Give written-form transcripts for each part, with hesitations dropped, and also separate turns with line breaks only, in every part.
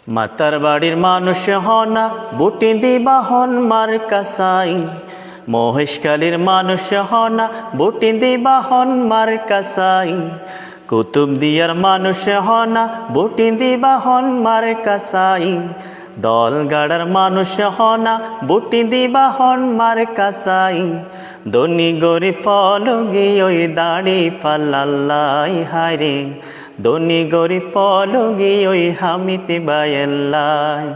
মাতার বাড়ির মানুষ হনা বুটি দিবা হন মার কাসাই, মহেশখালীর মানুষ হনা বুটি দিবা হন মার কাসাই, কুতুবদিয়ার মানুষ হনা বুটি দিবা হন মার কাসাই, দলগাড়ার মানুষ হনা বুটি দিবা হন মার কাসাই, দনি গরি ফল গিয়ে দাড়ি ফাল্লাই হায়রে, দনি গরি ফল গিয়ে হামিতে বায়েল্লাই।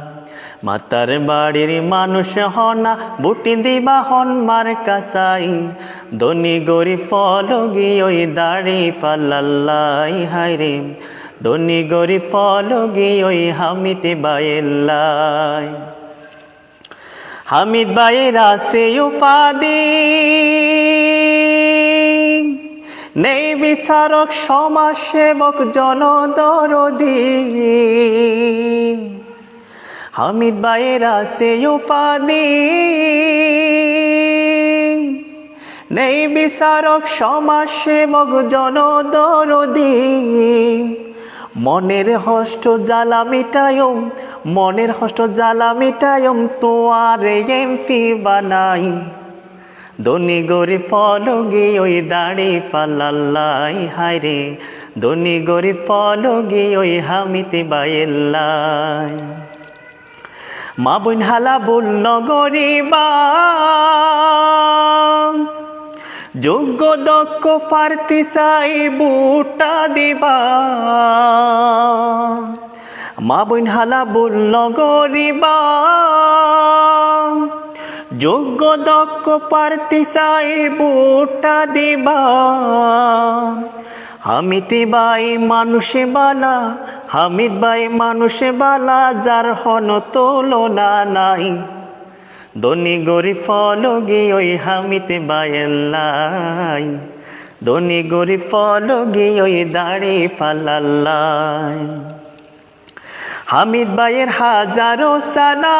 মাতার বাড়ির মানুষ হনা বুটি দিবা হন মার কাসাই, দনি গরি ফল গিয়ে দাড়ি ফাল্লাই হায়রে, দনি গরি ফল গিয়ে হামিতে বায়েল্লাই। হামিদ ভাইয়ের আছে উপাধি, নেই বিচারক সমাজসেবক জনদরদি। হামিদ ভাইয়ের আছে উপাধি, নেই বিচারক সমাজসেবক জনদরদি। মনের হষ্ট জ্বালা মিটায়ম, মনের হষ্ট জ্বালা মিটায়ম, তোয়ারে এমপি বানাই, দনি গরি ফল গিয়ে দাড়ি ফাল্লাই হায়রে, দনি গরি ফল গিয়ে হামিতে বায়েল্লাই। মা বোন হালা বলল গরিবা, যোগ্য দক্ষ প্রার্থী চাই বুটা দিবা। মা বোন হালা বলল গরিবা, যোগ্য দক্ষ প্রার্থী চাই বুটা দিবা। হামিদ ভাই মানুষে বালা, হামিদ ভাই মানুষে বালা, যার হন তুলনা নাই, দনি গরি ফল গিয়ে হামিতে বায়েল্লাই, দনি গরি ফল গিয়ে দাড়ি ফাল্লাই। হামিদ ভাইয়ের হাজারো সালাম,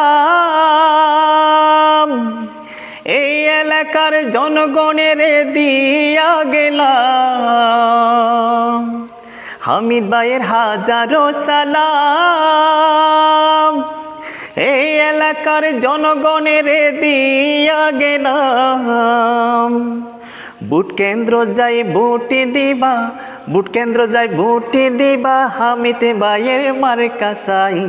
এই এলাকার জনগণের দিয়া গেলাম। হামিদ ভাইয়ের হাজারো সালাম, এই এলাকার জনগণের দিয়া গেলাম। বুট কেন্দ্র যাই বুটি দিবা, বুট কেন্দ্র যাই বুটি দিবা, হামিদ ভাইয়ের মার কাসাই,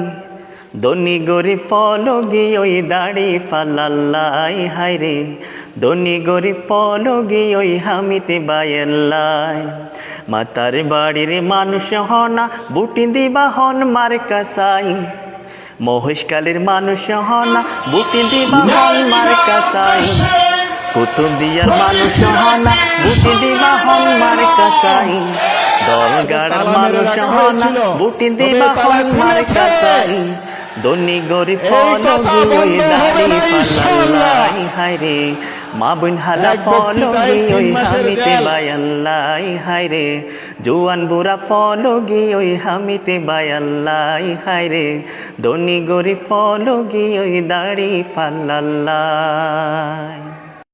দনি গরি ফল গিয়ে দাড়ি ফাল্লাই হায়রে, দনি গরি ফল গিয়ে হামিতে বায়েল্লাই। মাতার বাড়ির মানুষ হনা বুটি দিবা হন মার কাসাই, মহেশখালীর মানুষ হনা বুটি দিবা হন মার কাসাই, কুতুবদিয়ার মানুষ হনা বুটি দিবা হন মার কাসাই, দলগাড়ার মানুষ হনা বুটি দিবা হন মার কাসাই, দনি গরি ফল গিয়ে দাড়ি ফাল্লাই হায়রে, মা বোন হালা ফল গিয়ে হামিতে বায়াল্লাই হায়রে, জুয়ান বুড়া ফল গিয়ে হামিতে বায়াল্লাই হায়রে, দনি গরি ফল গিয়ে দাড়ি ফাল্লাই।